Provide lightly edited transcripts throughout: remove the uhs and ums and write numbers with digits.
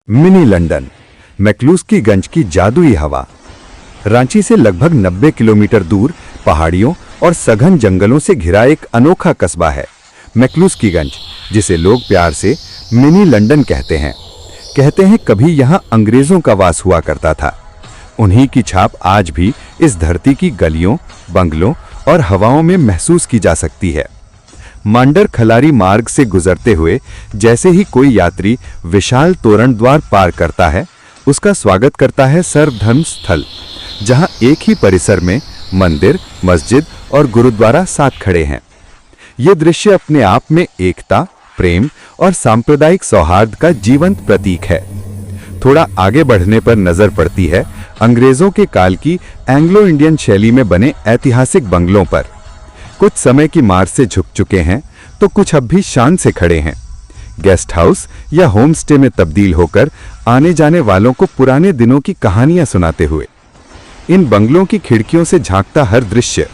Mini London, McCluskieganj की जादुई हवा। रांची से लगभग 90 किलोमीटर दूर पहाड़ियों और सघन जंगलों से घिरा एक अनोखा कस्बा है मैक्लूस्कीगंज, जिसे लोग प्यार से मिनी लंदन कहते हैं कभी यहाँ अंग्रेजों का वास हुआ करता था। उन्हीं की छाप आज भी इस धरती की गलियों, बंगलों और हवाओं में महसूस की जा सकती है। मांडर खलारी मार्ग से गुजरते हुए जैसे ही कोई यात्री विशाल तोरण द्वार पार करता है, उसका स्वागत करता है सर्वधर्म स्थल, जहां एक ही परिसर में मंदिर, मस्जिद और गुरुद्वारा साथ खड़े हैं। ये दृश्य अपने आप में एकता, प्रेम और सांप्रदायिक सौहार्द का जीवंत प्रतीक है। थोड़ा आगे बढ़ने पर नजर पड़ती है अंग्रेजों के काल की एंग्लो इंडियन शैली में बने ऐतिहासिक बंगलों पर। कुछ समय की मार से झुक चुके हैं तो कुछ अब भी शान से खड़े हैं। गेस्ट हाउस या होम स्टे में तब्दील होकर आने जाने वालों को पुराने दिनों की कहानियां सुनाते हुए इन बंगलों की खिड़कियों से झांकता हर दृश्य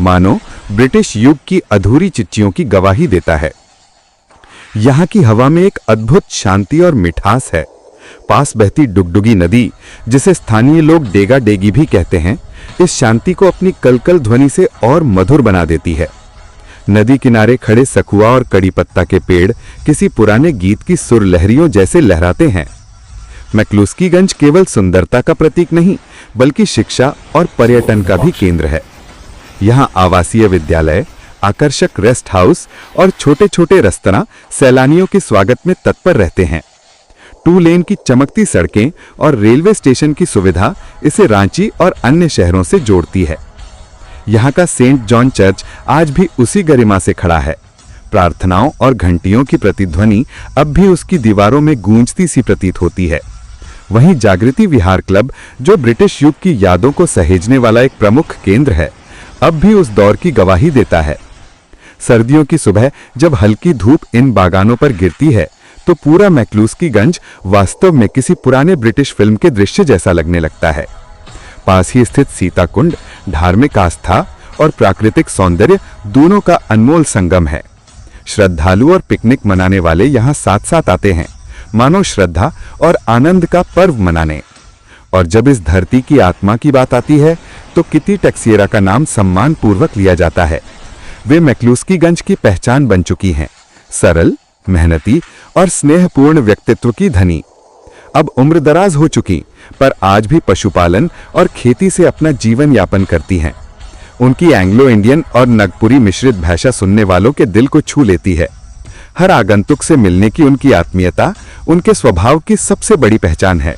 मानो ब्रिटिश युग की अधूरी चिट्ठियों की गवाही देता है। यहाँ की हवा में एक अद्भुत शांति और मिठास है। पास बहती डुगडुगी नदी, जिसे स्थानीय लोग डेगा डेगी भी कहते हैं, इस शांति को अपनी कलकल ध्वनि से और मधुर बना देती है। नदी किनारे खड़े सखुआ और कड़ी पत्ता के पेड़ किसी पुराने गीत की सुर लहरियों जैसे लहराते हैं। मैक्लूस्कीगंज केवल सुंदरता का प्रतीक नहीं, बल्कि शिक्षा और पर्यटन का भी केंद्र है। यहाँ आवासीय विद्यालय, आकर्षक रेस्ट हाउस और छोटे छोटे रेस्तरां सैलानियों के स्वागत में तत्पर रहते हैं। 2 लेन की चमकती सड़कें और रेलवे स्टेशन की सुविधा इसे रांची और अन्य शहरों से जोड़ती है। यहाँ का सेंट जॉन चर्च आज भी उसी गरिमा से खड़ा है। प्रार्थनाओं और घंटियों की प्रतिध्वनि अब भी उसकी दीवारों में गूंजती सी प्रतीत होती है। वहीं जागृति विहार क्लब, जो ब्रिटिश युग की यादों को सहेजने वाला एक प्रमुख केंद्र है, अब भी उस दौर की गवाही देता है। सर्दियों की सुबह जब हल्की धूप इन बागानों पर गिरती है तो पूरा मैक्लूस्कीगंज वास्तव में किसी पुराने ब्रिटिश फिल्म के दृश्य जैसा लगने लगता है। पास ही स्थित सीता कुंड धार्मिक आस्था और प्राकृतिक सौंदर्य दोनों का अनमोल संगम है। श्रद्धालु और पिकनिक मनाने वाले यहाँ साथ साथ आते हैं, मानो श्रद्धा और आनंद का पर्व मनाने। और जब इस धरती की आत्मा की बात आती है तो किटी टैक्सिएरा का नाम सम्मान पूर्वक लिया जाता है। वे मैक्लूस्कीगंज की पहचान बन चुकी हैं, सरल, मेहनती और स्नेहपूर्ण व्यक्तित्व की धनी। अब उम्र दराज हो चुकी, पर आज भी पशुपालन और खेती से अपना जीवन यापन करती हैं। उनकी एंग्लो इंडियन और नगपुरी मिश्रित भाषा सुनने वालों के दिल को छू लेती है। हर आगंतुक से मिलने की उनकी आत्मीयता उनके स्वभाव की सबसे बड़ी पहचान है।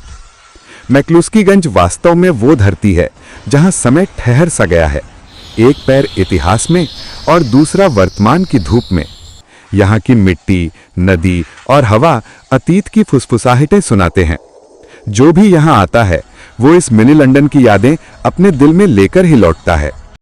मैक्लूस्कीगंज वास्तव में वो धरती है जहां समय ठहर सा गया है, एक पैर इतिहास में और दूसरा वर्तमान की धूप में। यहाँ की मिट्टी, नदी और हवा अतीत की फुसफुसाहटें सुनाते हैं। जो भी यहाँ आता है वो इस मिनी लंदन की यादें अपने दिल में लेकर ही लौटता है।